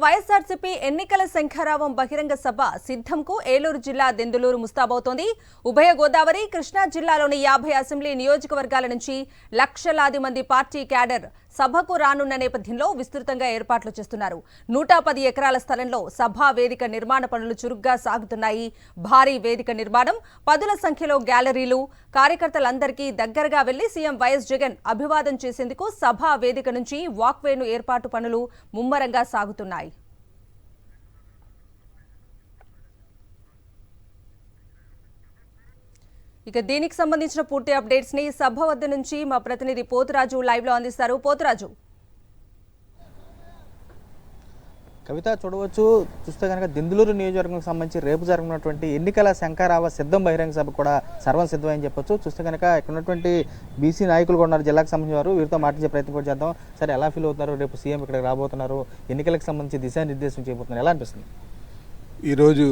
వైఎస్ఆర్సీపీ ఎన్నికల శంఖారావం బహిరంగ సభ సిద్ధంకు ఏలూరు జిల్లా దెందులూరు ముస్తాబవుతోంది. ఉభయ గోదావరి, కృష్ణా జిల్లాలోని 50 అసెంబ్లీ నియోజకవర్గాల నుంచి లక్షలాది మంది పార్టీ క్యాడర్ సభకు రానున్న నేపథ్యంలో విస్తృతంగా ఏర్పాట్లు చేస్తున్నారు. 110 ఎకరాల స్థలంలో సభా వేదిక నిర్మాణ పనులు చురుగ్గా సాగుతున్నాయి. భారీ వేదిక నిర్మాణం, పదుల సంఖ్యలో గ్యాలరీలు, కార్యకర్తలందరికీ దగ్గరగా వెళ్లి సీఎం వైఎస్ జగన్ అభివాదం చేసేందుకు సభా వేదిక నుంచి వాక్వేను ఏర్పాటు పనులు ముమ్మరంగా సాగుతున్నాయి. ఇక దీనికి సంబంధించిన పూర్తి అప్డేట్స్ ని సభ వద్ద నుంచి మా ప్రతినిధి పోతురాజు లైవ్ లో అందిస్తారు. పోతురాజు, కవిత చూస్తే కనుక దెందులూరు నియోజకవర్గానికి సంబంధించి రేపు జరగనున్నటువంటి ఎన్నికల శంఖారావ సిద్ధం బహిరంగ సభ కూడా సర్వం సిద్ధమని చెప్పొచ్చు. చూస్తే కనుక ఇక్కడ ఉన్నటువంటి బీసీ నాయకులు కూడా ఉన్నారు, జిల్లాకు సంబంధించిన వారు. వీరితో మాట్లాడే ప్రయత్నం కూడా చేద్దాం. సరే, ఎలా ఫీల్ అవుతున్నారు? రేపు సీఎం ఇక్కడికి రాబోతున్నారు, ఎన్నికలకు సంబంధించి దిశానిర్దేశం చేయబోతున్నారు, ఎలా అనిపిస్తుంది? ఈరోజు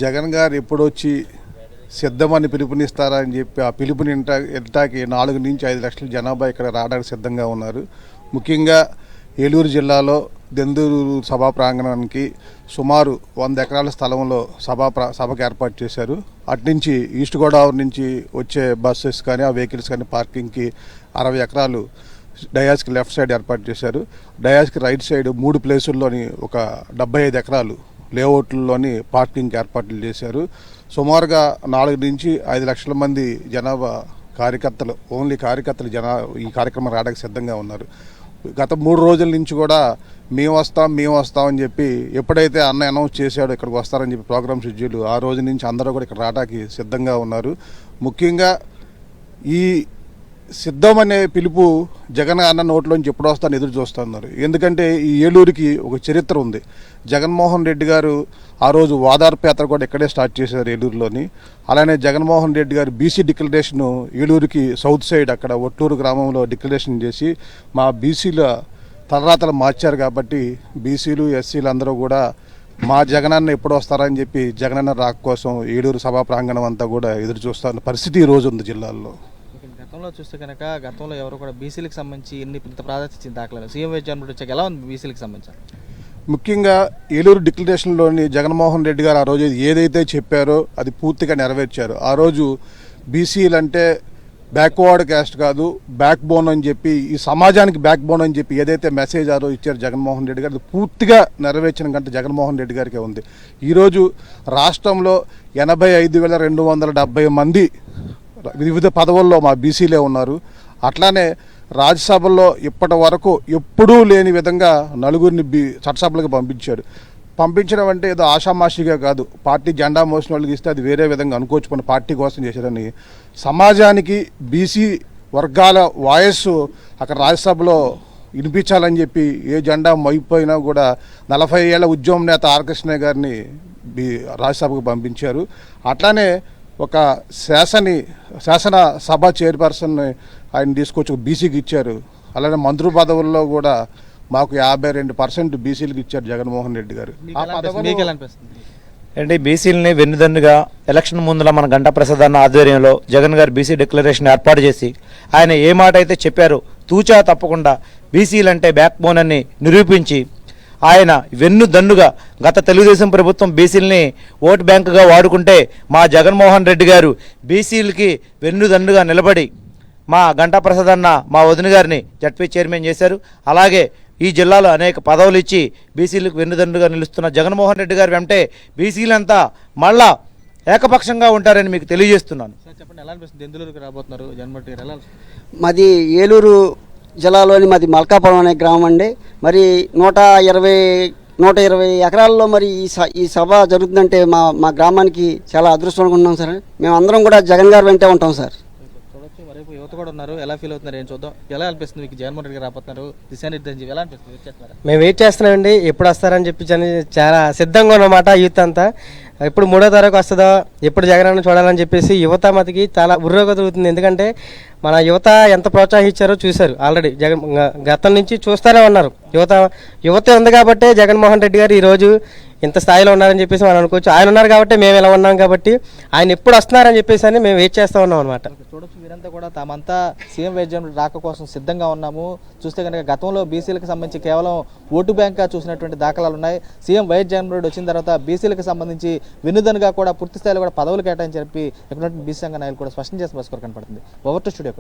జగన్ గారు ఎప్పుడొచ్చి సిద్ధమని పిలుపునిస్తారని చెప్పి ఆ పిలుపుని ఇంటాకి 4 నుంచి 5 లక్షల జనాభా ఇక్కడ రావడానికి సిద్ధంగా ఉన్నారు. ముఖ్యంగా ఏలూరు జిల్లాలో దెందులూరు సభా ప్రాంగణానికి సుమారు 100 ఎకరాల స్థలంలో సభకు ఏర్పాటు చేశారు. అట్నుంచి ఈస్ట్ గోదావరి నుంచి వచ్చే బస్సెస్ కానీ ఆ వెహికల్స్ కానీ పార్కింగ్కి 60 ఎకరాలు డయాస్కి లెఫ్ట్ సైడ్ ఏర్పాటు చేశారు. డయాస్కి రైట్ సైడ్ 3 ప్లేసుల్లోని ఒక 75 ఎకరాలు లేఅవుట్లలోని పార్కింగ్ ఏర్పాట్లు చేశారు. సుమారుగా 4 నుంచి 5 లక్షల మంది జనాభా కార్యకర్తలు, ఓన్లీ కార్యకర్తలు ఈ కార్యక్రమం రావడానికి సిద్ధంగా ఉన్నారు. గత 3 రోజుల నుంచి కూడా మేము వస్తాం అని చెప్పి ఎప్పుడైతే అన్న అనౌన్స్ చేశాడో ఇక్కడికి వస్తారని చెప్పి ప్రోగ్రామ్ షెడ్యూల్, ఆ రోజు నుంచి అందరూ కూడా ఇక్కడ రావడానికి సిద్ధంగా ఉన్నారు. ముఖ్యంగా ఈ సిద్ధం అనే పిలుపు జగన్ అన్న నోట్లోంచి ఎప్పుడు వస్తాను ఎదురు చూస్తున్నారు. ఎందుకంటే ఈ ఏలూరుకి ఒక చరిత్ర ఉంది. జగన్మోహన్ రెడ్డి గారు ఆ రోజు వాదార్పు యాత్ర కూడా ఇక్కడే స్టార్ట్ చేశారు ఏలూరులోని. అలానే జగన్మోహన్ రెడ్డి గారు బీసీ డిక్లరేషన్ ఏలూరుకి సౌత్ సైడ్ అక్కడ ఒట్టూరు గ్రామంలో డిక్లరేషన్ చేసి మా బీసీల తలరాతలు మార్చారు. కాబట్టి బీసీలు ఎస్సీలు అందరూ కూడా మా జగనన్న ఎప్పుడు వస్తారని చెప్పి జగనన్న రాక కోసం ఏలూరు సభా ప్రాంగణం అంతా కూడా ఎదురు చూస్తున్న పరిస్థితి ఈ రోజు ఉంది జిల్లాల్లో. గతంలో చూస్తే కనుక గతంలో ఎవరు కూడా బీసీలకు సంబంధించి ఇంత ప్రాధాన్యత ఇచ్చిన దాఖలేదు. సీఎం వైఎస్ జగన్ వచ్చాక ఎలా ఉంది బీసీలకు సంబంధించి? ముఖ్యంగా ఏలూరు డిక్లరేషన్లోని జగన్మోహన్ రెడ్డి గారు ఆ రోజు ఏదైతే చెప్పారో అది పూర్తిగా నెరవేర్చారు. ఆ రోజు బీసీలు అంటే బ్యాక్వర్డ్ క్యాస్ట్ కాదు, బ్యాక్ బోన్ అని చెప్పి, ఈ సమాజానికి బ్యాక్ బోన్ అని చెప్పి ఏదైతే మెసేజ్ ఆ రోజు ఇచ్చారు జగన్మోహన్ రెడ్డి గారు, పూర్తిగా నెరవేర్చిన గంట జగన్మోహన్ రెడ్డి గారికే ఉంది. ఈరోజు రాష్ట్రంలో 85,270 మంది వివిధ పదవుల్లో మా బీసీలే ఉన్నారు. అట్లానే రాజ్యసభలో ఇప్పటి వరకు ఎప్పుడూ లేని విధంగా 4గురిని చట్టసభలకు పంపించడం అంటే ఏదో ఆషామాషిగా కాదు. పార్టీ జెండా మోసిన వాళ్ళకి ఇస్తే అది వేరే విధంగా అనుకోవచ్చుకుని పార్టీ కోసం చేశారని సమాజానికి బీసీ వర్గాల వాయిస్ అక్కడ రాజ్యసభలో వినిపించాలని చెప్పి ఏ జెండా మైపోయినా కూడా 40 ఏళ్ల ఉద్యమ నేత ఆర్ కృష్ణ గారిని రాజ్యసభకు పంపించారు. అట్లానే ఒక శాసన సభ చైర్పర్సన్ ఆయన తీసుకొచ్చి బీసీకి ఇచ్చారు. అలానే మంత్రి పదవుల్లో కూడా మాకు 52% బీసీలకు ఇచ్చారు జగన్మోహన్ రెడ్డి గారు. అంటే బీసీలని వెన్నుదన్నుగా ఎలక్షన్ ముందుల మన గంటా ప్రసాద్ అన్న ఆధ్వర్యంలో జగన్ గారు బీసీ డిక్లరేషన్ ఏర్పాటు చేసి ఆయన ఏ మాట అయితే చెప్పారో తూచా తప్పకుండా బీసీలంటే బ్యాక్ బోన్ అని నిరూపించి ఆయన వెన్నుదన్నుగా గత తెలుగుదేశం ప్రభుత్వం బీసీలని ఓటు బ్యాంకుగా వాడుకుంటే మా జగన్మోహన్ రెడ్డి గారు బీసీలకి వెన్నుదన్నుగా నిలబడి మా గంటా ప్రసాద్ అన్న మా వదిన గారిని జడ్పీ చైర్మన్ చేశారు. అలాగే ఈ జిల్లాలో అనేక పదవులు ఇచ్చి బీసీలకు వెన్నుదన్నుగా నిలుస్తున్న జగన్మోహన్ రెడ్డి గారు వెంటే బీసీలంతా మళ్ళా ఏకపక్షంగా ఉంటారని మీకు తెలియజేస్తున్నాను. చెప్పండి, ఎలా అనిపిస్తుంది? దెందులూరుకి రాబోతున్నారు జగన్మోహన్ గారు, ఎలా? మాది ఏలూరు జిల్లాలోని మాది మల్కాపురం అనే గ్రామం అండి. మరి 120 ఎకరాల్లో మరి ఈ సభ జరుగుతుందంటే మా గ్రామానికి చాలా అదృష్టంగా ఉన్నాం సార్. మేము అందరం కూడా జగన్ గారు వెంటే ఉంటాం సార్. చూడొచ్చు, మరి యువత కూడా ఉన్నారు, ఎలా ఫీల్ అవుతున్నారు ఏం చూద్దాం. ఎలా అనిపిస్తుంది మీకు జగన్మోహన్ రెడ్డి గారు రాబోతున్నారు, దిశానిర్దేశం ఎలా అనిపిస్తుంది? మేము వెయిట్ చేస్తున్నామండి, ఎప్పుడు వస్తారని చెప్పి చాలా సిద్ధంగా ఉన్నమాట యూత్ అంతా. ఎప్పుడు 3వ తారీఖు వస్తుందో ఎప్పుడు జగనన్న చూడాలని చెప్పేసి యువత మతికి చాలా ఉర్రోగ తిరుగుతుంది. ఎందుకంటే మన యువత ఎంత ప్రోత్సహించారో చూశారు ఆల్రెడీ. గతం నుంచి చూస్తూనే ఉన్నారు. యువత ఉంది కాబట్టే జగన్మోహన్ రెడ్డి గారు ఈరోజు ఇంత స్థాయిలో ఉన్నారని చెప్పేసి మనం అనుకోవచ్చు. ఆయన ఉన్నారు కాబట్టి మేము ఇలా ఉన్నాం కాబట్టి ఆయన ఎప్పుడు వస్తున్నారని చెప్పేసి అని మేము వెయిట్ చేస్తూ ఉన్నాం అనమాట. చూడొచ్చు వీరంతా కూడా తామంతా సీఎం వైద్యం రాక కోసం సిద్ధంగా ఉన్నాము. చూస్తే కనుక గతంలో బీసీలకు సంబంధించి కేవలం ఓటు బ్యాంక్గా చూసినటువంటి దాఖలాలు ఉన్నాయి. సీఎం వైఎస్ జగన్మోహన్ రెడ్డి వచ్చిన తర్వాత బీసీలకు సంబంధించి వెన్నుదనుగా కూడా పూర్తి స్థాయిలో కూడా పదవులు కేటాయని చెప్పి ఇక్కడ బీసీ సంఘ నాయకులు కూడా స్పష్టం చేసిన పరిస్థితి కనపడుతుంది. Over to studio.